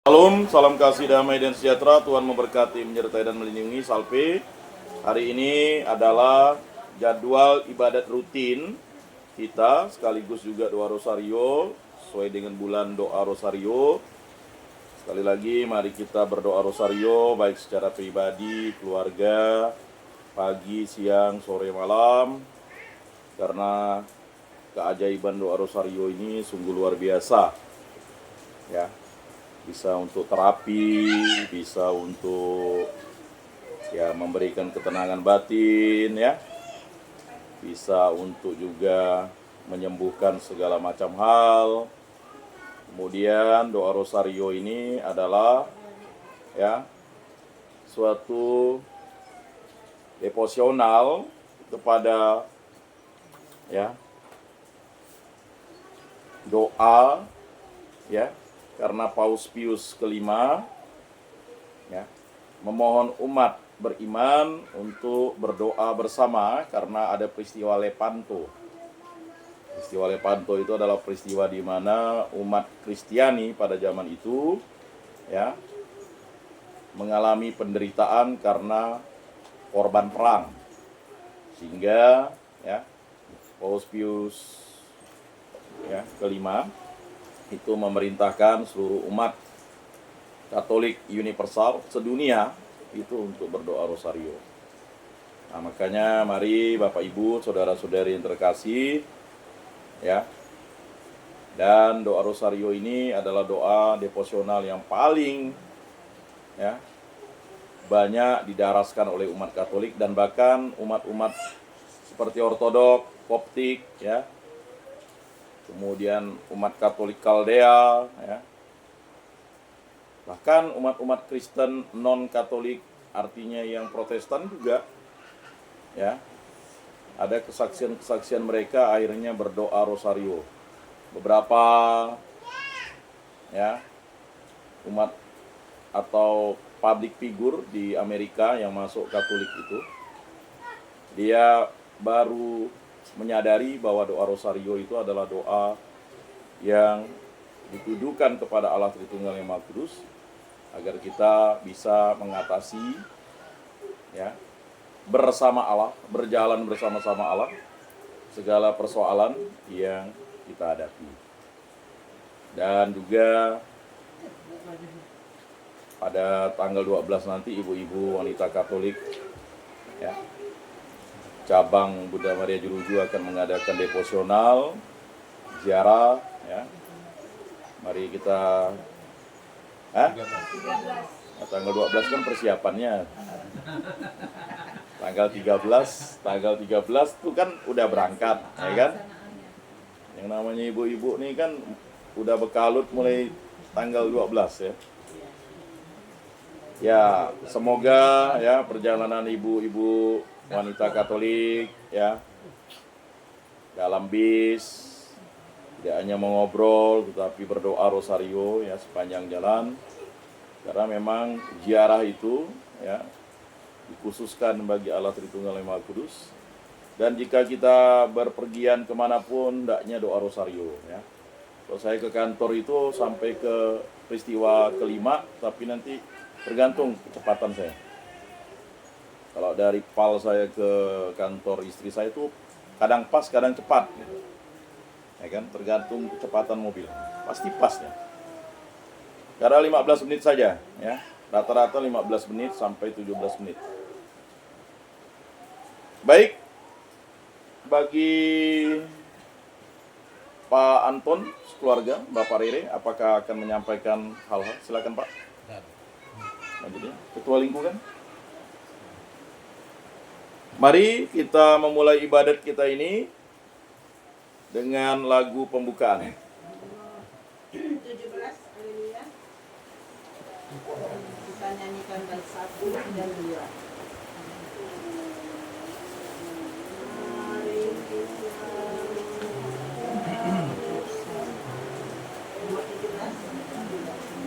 Salam kasih damai dan sejahtera. Tuhan memberkati, menyertai dan melindungi. Salve. Hari ini adalah jadwal ibadat rutin kita, sekaligus juga doa rosario sesuai dengan bulan doa rosario. Sekali lagi mari kita berdoa rosario baik secara pribadi, keluarga, pagi, siang, sore, malam, karena keajaiban doa rosario ini sungguh luar biasa, ya. Bisa untuk terapi, bisa untuk memberikan ketenangan batin, ya. Bisa untuk juga menyembuhkan segala macam hal. Kemudian doa rosario ini adalah suatu devosional kepada doa, karena Paus Pius kelima memohon umat beriman untuk berdoa bersama karena ada peristiwa Lepanto. Peristiwa Lepanto itu adalah peristiwa di mana umat Kristiani pada zaman itu mengalami penderitaan karena korban perang. Sehingga Paus Pius kelima itu memerintahkan seluruh umat Katolik universal sedunia itu untuk berdoa rosario. Nah, makanya mari Bapak Ibu, saudara-saudari yang terkasih, dan doa rosario ini adalah doa devosional yang paling banyak didaraskan oleh umat Katolik dan bahkan umat-umat seperti Ortodok, Koptik, kemudian umat Katolik Kaldea, bahkan umat-umat Kristen non-Katolik, artinya yang Protestan juga, ada kesaksian-kesaksian mereka akhirnya berdoa rosario. Beberapa umat atau public figure di Amerika yang masuk Katolik itu, dia baru menyadari bahwa doa rosario itu adalah doa yang ditujukan kepada Allah Tritunggal yang Maha Kudus, agar kita bisa mengatasi bersama Allah, berjalan bersama-sama Allah segala persoalan yang kita hadapi. Dan juga pada tanggal 12 nanti ibu-ibu wanita Katolik cabang Bunda Maria Jeruju akan mengadakan devosional ziarah, mari kita tanggal 12 kan persiapannya. Tanggal 13 itu kan udah berangkat, kan? Yang namanya ibu-ibu nih kan udah bekalut mulai tanggal 12 ya. Ya, semoga perjalanan ibu-ibu wanita Katolik dalam bis tidak hanya mengobrol tetapi berdoa rosario sepanjang jalan, karena memang ziarah itu dikhususkan bagi Allah Tritunggal yang Maha Kudus. Dan jika kita berpergian kemanapun, hendaknya doa rosario. Kalau saya ke kantor itu sampai ke peristiwa kelima, tapi nanti tergantung kecepatan saya. Kalau dari PAL saya ke kantor istri saya itu kadang pas, kadang cepat, tergantung kecepatan mobil. Pasti pas ya. Karena 15 menit saja, rata-rata 15 menit sampai 17 menit. Baik, bagi Pak Anton, keluarga, Bapak Rere, apakah akan menyampaikan hal-hal? Silakan Pak. Ketua lingkungan. Mari kita memulai ibadat kita ini dengan lagu pembukaan. 17, haleluya. Kita nyanyikan bait 1 dan 2.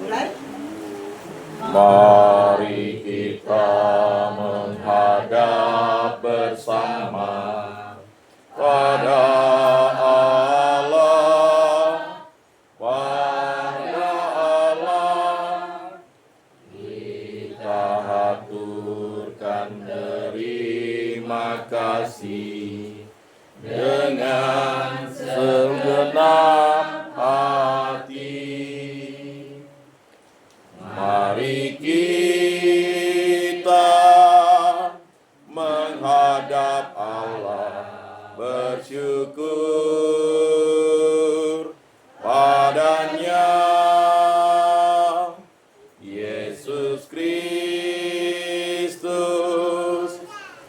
Mulai. Mari kita menghadap bersama pada Allah, pada Allah terima kasih dengan segenap hati. Mari kita menghadap Allah, bersyukur padanya. Yesus Kristus,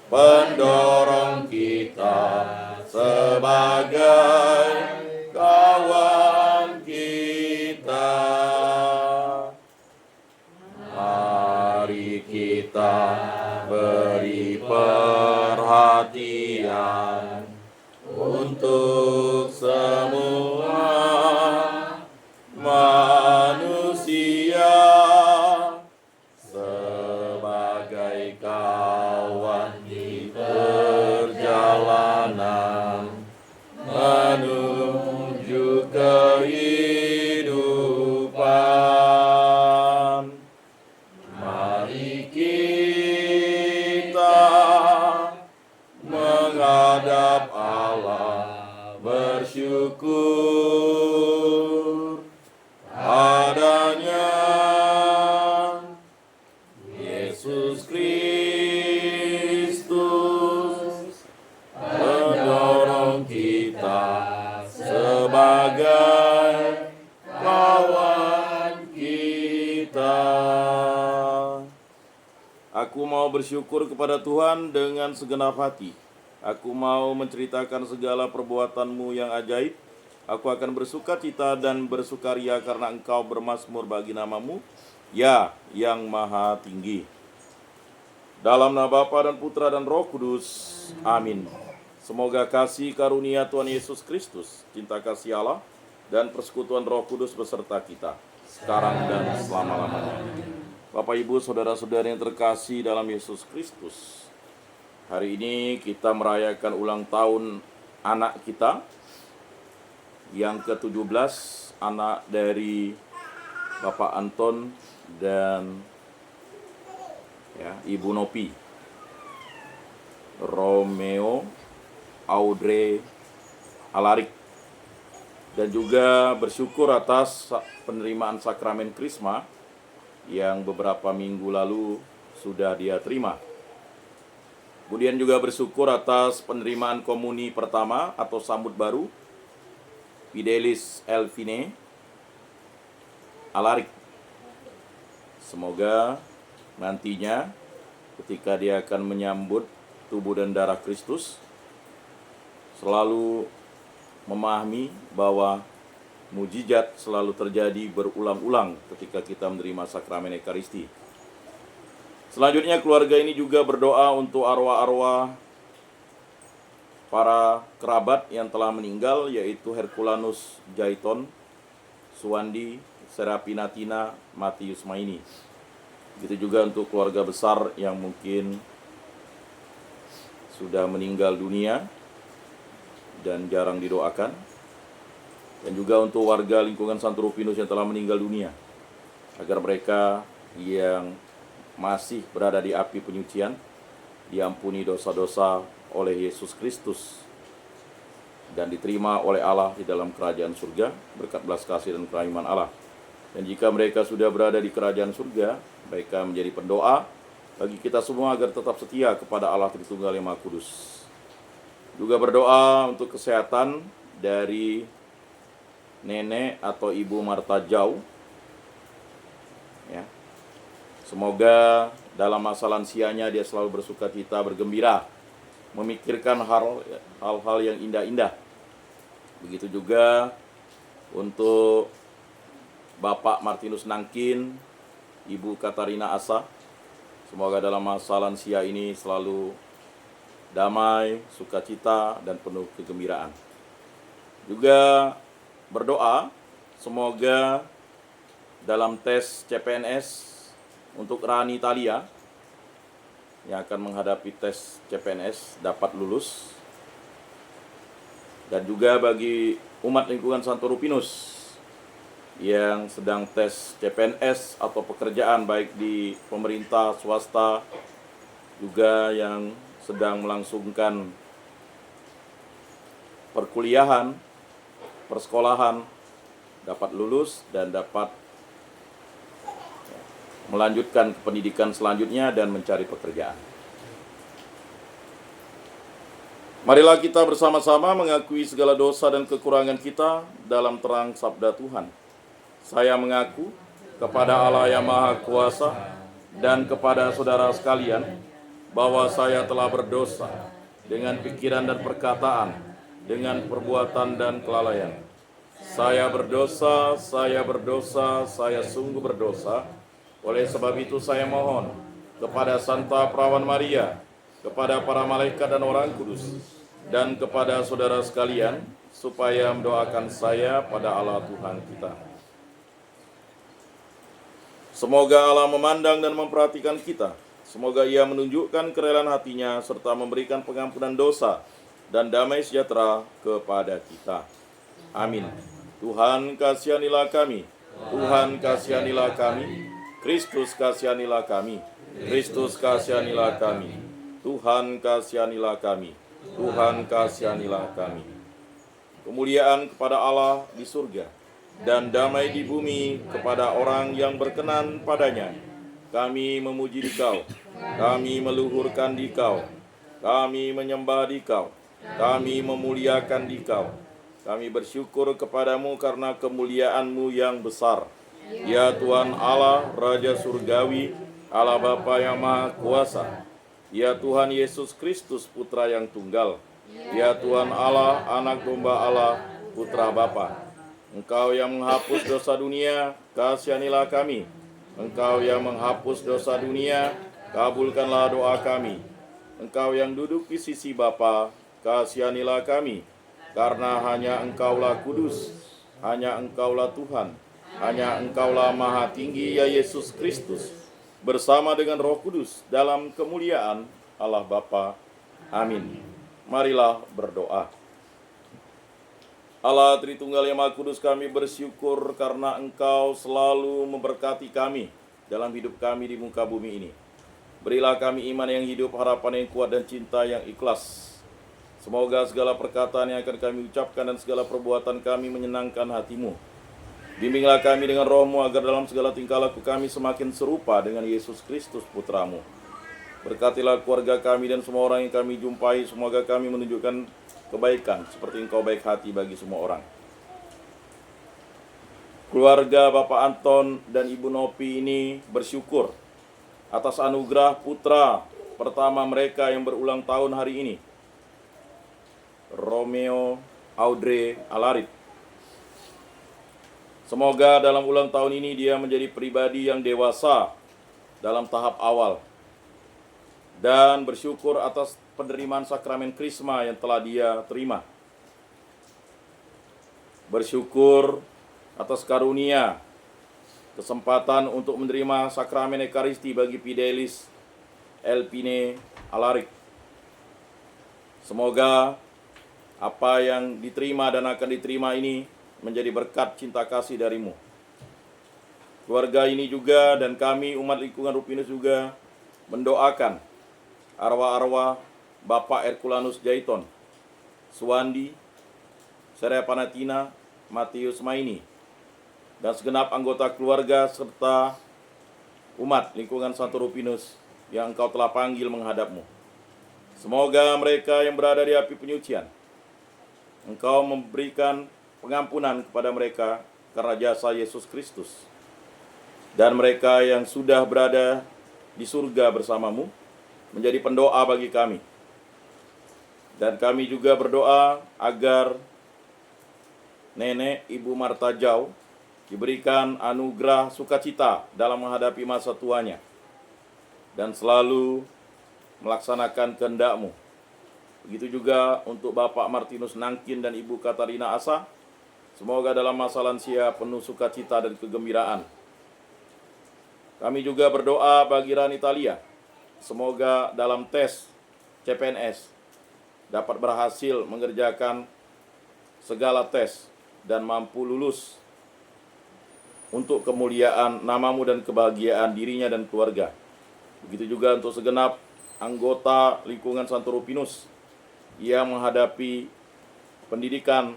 pendorong kita sebagai kawan kita. Mari kita beri perhatian untuk semua manusia sebagai kawan di perjalanan menuju kehidupan. Mari kita menghadap Allah, bersyukur padanya. Yesus Kristus, pendorong kita sebagai kawan kita. Aku mau bersyukur kepada Tuhan dengan segenap hati. Aku mau menceritakan segala perbuatan-Mu yang ajaib. Aku akan bersuka cita dan bersukaria karena Engkau bermazmur bagi nama-Mu, ya yang maha tinggi. Dalam nama Bapa dan Putra dan Roh Kudus. Amin. Semoga kasih karunia Tuhan Yesus Kristus, cinta kasih Allah, dan persekutuan Roh Kudus beserta kita, sekarang dan selama-lamanya. Bapak, Ibu, saudara-saudara yang terkasih dalam Yesus Kristus, hari ini kita merayakan ulang tahun anak kita yang ke-17, anak dari Bapak Anton dan Ibu Nopi, Romeo Audrey Alarik. Dan juga bersyukur atas penerimaan sakramen Krisma yang beberapa minggu lalu sudah dia terima. Kemudian juga bersyukur atas penerimaan komuni pertama atau sambut baru Fidelis Elvine Alarik. Semoga nantinya ketika dia akan menyambut tubuh dan darah Kristus, selalu memahami bahwa mujizat selalu terjadi berulang-ulang ketika kita menerima sakramen Ekaristi. Selanjutnya keluarga ini juga berdoa untuk arwah-arwah para kerabat yang telah meninggal, yaitu Herculanus Jaiton, Suwandi, Serapinatina, Matius Maini. Begitu juga untuk keluarga besar yang mungkin sudah meninggal dunia dan jarang didoakan. Dan juga untuk warga lingkungan Santo Rufino yang telah meninggal dunia, agar mereka yang masih berada di api penyucian diampuni dosa-dosa oleh Yesus Kristus dan diterima oleh Allah di dalam kerajaan surga berkat belas kasih dan kerahiman Allah. Dan jika mereka sudah berada di kerajaan surga, mereka menjadi pendoa bagi kita semua agar tetap setia kepada Allah Tritunggal yang Maha Kudus. Juga berdoa untuk kesehatan dari nenek atau ibu Marta Jau. Ya. Semoga dalam masa lansianya dia selalu bersuka cita, bergembira, memikirkan hal-hal yang indah-indah. Begitu juga untuk Bapak Martinus Nangkin, Ibu Katarina Asa. Semoga dalam masa lansia ini selalu damai, sukacita, dan penuh kegembiraan. Juga berdoa semoga dalam tes CPNS untuk Rani Talia yang akan menghadapi tes CPNS dapat lulus. Dan juga bagi umat lingkungan Santo Rupinus yang sedang tes CPNS atau pekerjaan baik di pemerintah, swasta, juga yang sedang melangsungkan perkuliahan, persekolahan, dapat lulus dan dapat melanjutkan ke pendidikan selanjutnya dan mencari pekerjaan. Marilah kita bersama-sama mengakui segala dosa dan kekurangan kita dalam terang sabda Tuhan. Saya mengaku kepada Allah yang Maha Kuasa dan kepada saudara sekalian bahwa saya telah berdosa dengan pikiran dan perkataan, dengan perbuatan dan kelalaian. Saya berdosa, saya sungguh berdosa. Oleh sebab itu saya mohon kepada Santa Perawan Maria, kepada para malaikat dan orang kudus, dan kepada saudara sekalian, supaya mendoakan saya pada Allah Tuhan kita. Semoga Allah memandang dan memperhatikan kita. Semoga Ia menunjukkan kerelaan hatinya, serta memberikan pengampunan dosa dan damai sejahtera kepada kita. Amin. Tuhan kasihanilah kami. Tuhan kasihanilah kami. Kristus kasihanilah kami. Kristus kasihanilah kami. Tuhan kasihanilah kami. Tuhan kasihanilah kami. Kemuliaan kepada Allah di surga dan damai di bumi kepada orang yang berkenan padanya. Kami memuji Dikau, kami meluhurkan Dikau, kami menyembah Dikau, kami memuliakan Dikau. Kami bersyukur kepadamu karena kemuliaan-Mu yang besar. Ya Tuhan Allah, Raja Surgawi, Allah Bapa yang Maha Kuasa. Ya Tuhan Yesus Kristus, Putra yang Tunggal. Ya Tuhan Allah, Anak Domba Allah, Putra Bapa. Engkau yang menghapus dosa dunia, kasihanilah kami. Engkau yang menghapus dosa dunia, kabulkanlah doa kami. Engkau yang duduk di sisi Bapa, kasihanilah kami. Karena hanya Engkaulah kudus, hanya Engkaulah Tuhan, hanya Engkaulah Maha Tinggi, ya Yesus Kristus, bersama dengan Roh Kudus dalam kemuliaan Allah Bapa. Amin. Marilah berdoa. Allah Tritunggal yang Maha Kudus, kami bersyukur karena Engkau selalu memberkati kami dalam hidup kami di muka bumi ini. Berilah kami iman yang hidup, harapan yang kuat, dan cinta yang ikhlas. Semoga segala perkataan yang akan kami ucapkan dan segala perbuatan kami menyenangkan hati-Mu. Bimbinglah kami dengan Roh-Mu agar dalam segala tingkah laku kami semakin serupa dengan Yesus Kristus, Putra-Mu. Berkatilah keluarga kami dan semua orang yang kami jumpai. Semoga kami menunjukkan kebaikan seperti Engkau baik hati bagi semua orang. Keluarga Bapak Anton dan Ibu Nopi ini bersyukur atas anugerah putra pertama mereka yang berulang tahun hari ini, Romeo Audrey Alarit. Semoga dalam ulang tahun ini dia menjadi pribadi yang dewasa dalam tahap awal. Dan bersyukur atas penerimaan sakramen Krisma yang telah dia terima. Bersyukur atas karunia, kesempatan untuk menerima sakramen Ekaristi bagi Fidelis Elpine Alarik. Semoga apa yang diterima dan akan diterima ini menjadi berkat cinta kasih dari-Mu. Keluarga ini juga dan kami umat lingkungan Rupinus juga mendoakan arwah-arwah Bapak Herculanus Jaiton, Suwandi, Serea Panatina, Matius Maini, dan segenap anggota keluarga serta umat lingkungan Santo Rupinus yang Engkau telah panggil menghadap-Mu. Semoga mereka yang berada di api penyucian, Engkau memberikan pengampunan kepada mereka karena jasa Yesus Kristus. Dan mereka yang sudah berada di surga bersama-Mu menjadi pendoa bagi kami. Dan kami juga berdoa agar Nenek Ibu Marta Jau diberikan anugerah sukacita dalam menghadapi masa tuanya dan selalu melaksanakan kehendak-Mu. Begitu juga untuk Bapak Martinus Nangkin dan Ibu Katarina Asa. Semoga dalam masa lansia penuh sukacita dan kegembiraan. Kami juga berdoa bagi Rani Talia. Semoga dalam tes CPNS dapat berhasil mengerjakan segala tes dan mampu lulus untuk kemuliaan nama-Mu dan kebahagiaan dirinya dan keluarga. Begitu juga untuk segenap anggota lingkungan Santo Rupinus yang menghadapi pendidikan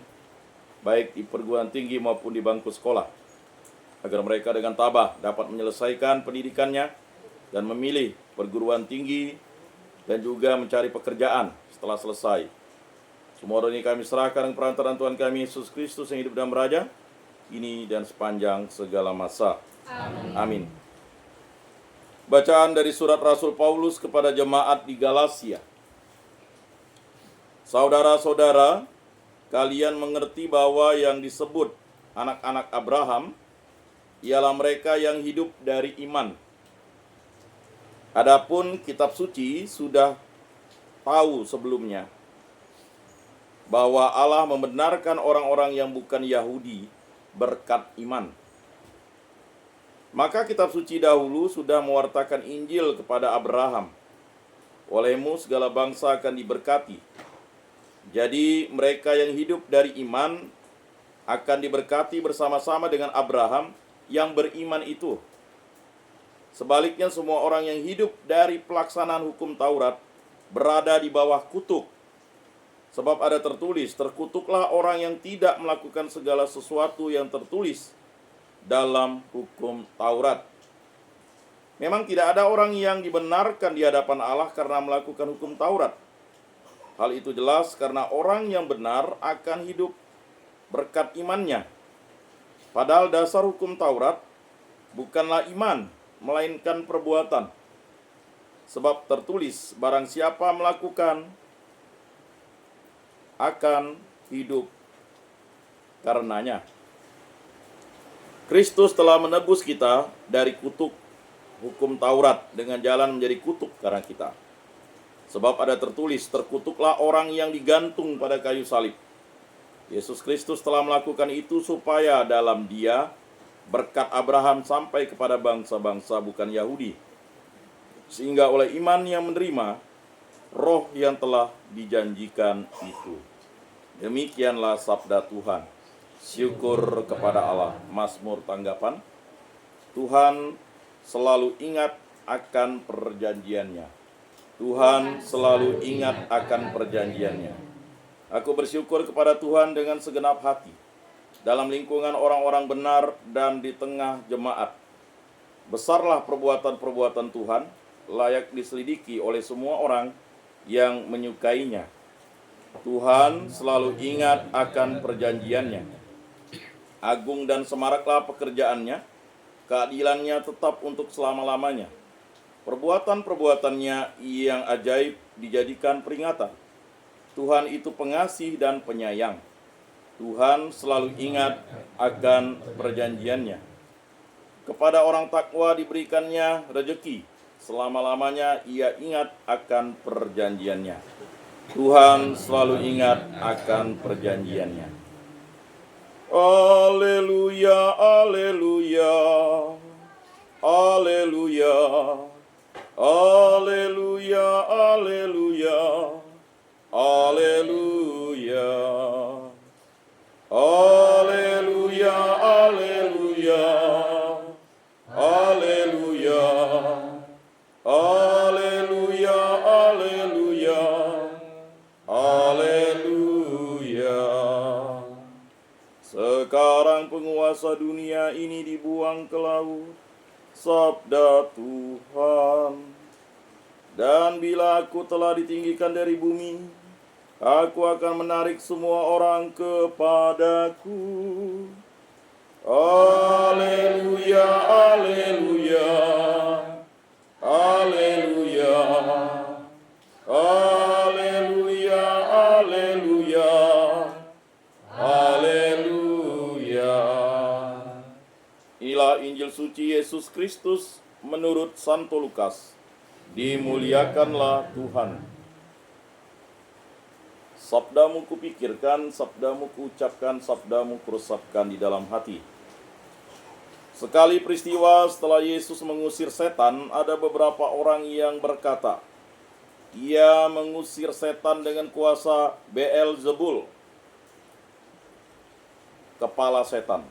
baik di perguruan tinggi maupun di bangku sekolah, agar mereka dengan tabah dapat menyelesaikan pendidikannya dan memilih perguruan tinggi dan juga mencari pekerjaan setelah selesai. Semua ini kami serahkan dengan perantaraan Tuhan kami Yesus Kristus yang hidup dan beraja, ini dan sepanjang segala masa. Amin. Bacaan dari surat Rasul Paulus kepada jemaat di Galatia. Saudara-saudara, kalian mengerti bahwa yang disebut anak-anak Abraham ialah mereka yang hidup dari iman. Adapun kitab suci sudah tahu sebelumnya bahwa Allah membenarkan orang-orang yang bukan Yahudi berkat iman. Maka kitab suci dahulu sudah mewartakan Injil kepada Abraham. Olehmu segala bangsa akan diberkati. Jadi mereka yang hidup dari iman akan diberkati bersama-sama dengan Abraham yang beriman itu. Sebaliknya semua orang yang hidup dari pelaksanaan hukum Taurat berada di bawah kutuk. Sebab ada tertulis, terkutuklah orang yang tidak melakukan segala sesuatu yang tertulis dalam hukum Taurat. Memang tidak ada orang yang dibenarkan di hadapan Allah karena melakukan hukum Taurat. Hal itu jelas karena orang yang benar akan hidup berkat imannya. Padahal dasar hukum Taurat bukanlah iman, melainkan perbuatan. Sebab tertulis, barang siapa melakukan akan hidup karenanya. Kristus telah menebus kita dari kutuk hukum Taurat dengan jalan menjadi kutuk karena kita. Sebab ada tertulis, terkutuklah orang yang digantung pada kayu salib. Yesus Kristus telah melakukan itu supaya dalam Dia berkat Abraham sampai kepada bangsa-bangsa bukan Yahudi. Sehingga oleh iman yang menerima roh yang telah dijanjikan itu. Demikianlah sabda Tuhan. Syukur kepada Allah. Mazmur tanggapan. Tuhan selalu ingat akan perjanjiannya. Tuhan selalu ingat akan perjanjiannya. Aku bersyukur kepada Tuhan dengan segenap hati. Dalam lingkungan orang-orang benar dan di tengah jemaat. Besarlah perbuatan-perbuatan Tuhan, layak diselidiki oleh semua orang yang menyukainya. Tuhan selalu ingat akan perjanjiannya. Agung dan semaraklah pekerjaannya, keadilannya tetap untuk selama-lamanya. Perbuatan-perbuatannya yang ajaib dijadikan peringatan. Tuhan itu pengasih dan penyayang. Tuhan selalu ingat akan perjanjiannya. Kepada orang takwa diberikannya rejeki. Selama-lamanya ia ingat akan perjanjiannya. Tuhan selalu ingat akan perjanjiannya. Haleluya, haleluya, haleluya, haleluya, haleluya, haleluya, haleluya, haleluya, haleluya, haleluya, haleluya, haleluya. Sekarang penguasa dunia ini dibuang ke laut, sabda Tuhan. Dan bila aku telah ditinggikan dari bumi, aku akan menarik semua orang kepadaku. Haleluya, haleluya, haleluya, haleluya, haleluya, haleluya. Inilah Injil suci Yesus Kristus menurut Santo Lukas. Dimuliakanlah Tuhan. Sabdamu kupikirkan, sabdamu kuucapkan, sabdamu kuresapkan di dalam hati. Sekali peristiwa setelah Yesus mengusir setan, ada beberapa orang yang berkata, ia mengusir setan dengan kuasa Beelzebul, kepala setan.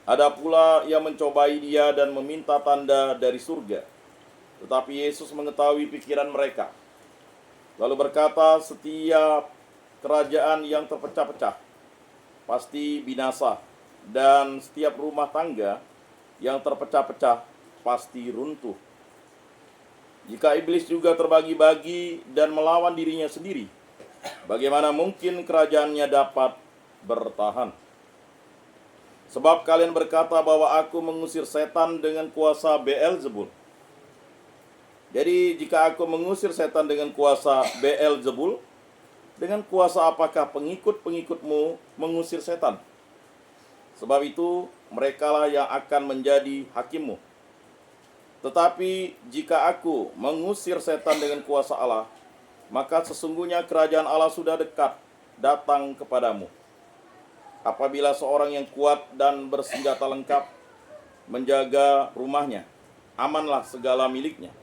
Ada pula yang mencobai dia dan meminta tanda dari surga. Tetapi Yesus mengetahui pikiran mereka, lalu berkata, setiap kerajaan yang terpecah-pecah pasti binasa, dan setiap rumah tangga yang terpecah-pecah pasti runtuh. Jika iblis juga terbagi-bagi dan melawan dirinya sendiri, bagaimana mungkin kerajaannya dapat bertahan? Sebab kalian berkata bahwa aku mengusir setan dengan kuasa Beelzebul. Jadi jika aku mengusir setan dengan kuasa Beelzebul, dengan kuasa apakah pengikut-pengikutmu mengusir setan? Sebab itu merekalah yang akan menjadi hakimmu. Tetapi jika aku mengusir setan dengan kuasa Allah, maka sesungguhnya kerajaan Allah sudah dekat datang kepadamu. Apabila seorang yang kuat dan bersenjata lengkap menjaga rumahnya, amanlah segala miliknya.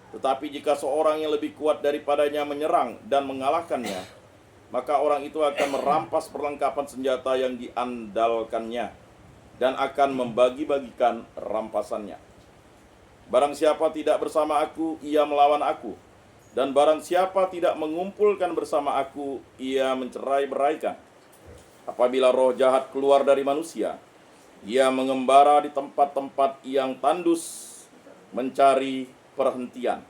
Tetapi jika seorang yang lebih kuat daripadanya menyerang dan mengalahkannya, maka orang itu akan merampas perlengkapan senjata yang diandalkannya dan akan membagi-bagikan rampasannya. Barang siapa tidak bersama aku, ia melawan aku. Dan barang siapa tidak mengumpulkan bersama aku, ia mencerai-beraikan. Apabila roh jahat keluar dari manusia, ia mengembara di tempat-tempat yang tandus mencari perhentian.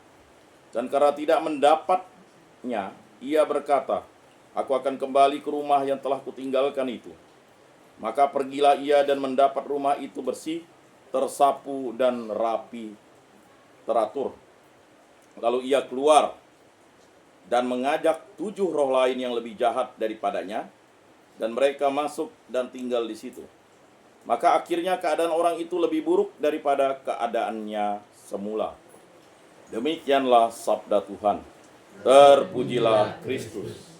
Dan karena tidak mendapatnya, ia berkata, aku akan kembali ke rumah yang telah kutinggalkan itu. Maka pergilah ia dan mendapat rumah itu bersih, tersapu dan rapi, teratur. Lalu ia keluar dan mengajak 7 roh lain yang lebih jahat daripadanya, dan mereka masuk dan tinggal di situ. Maka akhirnya keadaan orang itu lebih buruk daripada keadaannya semula. Demikianlah sabda Tuhan. Terpujilah Kristus.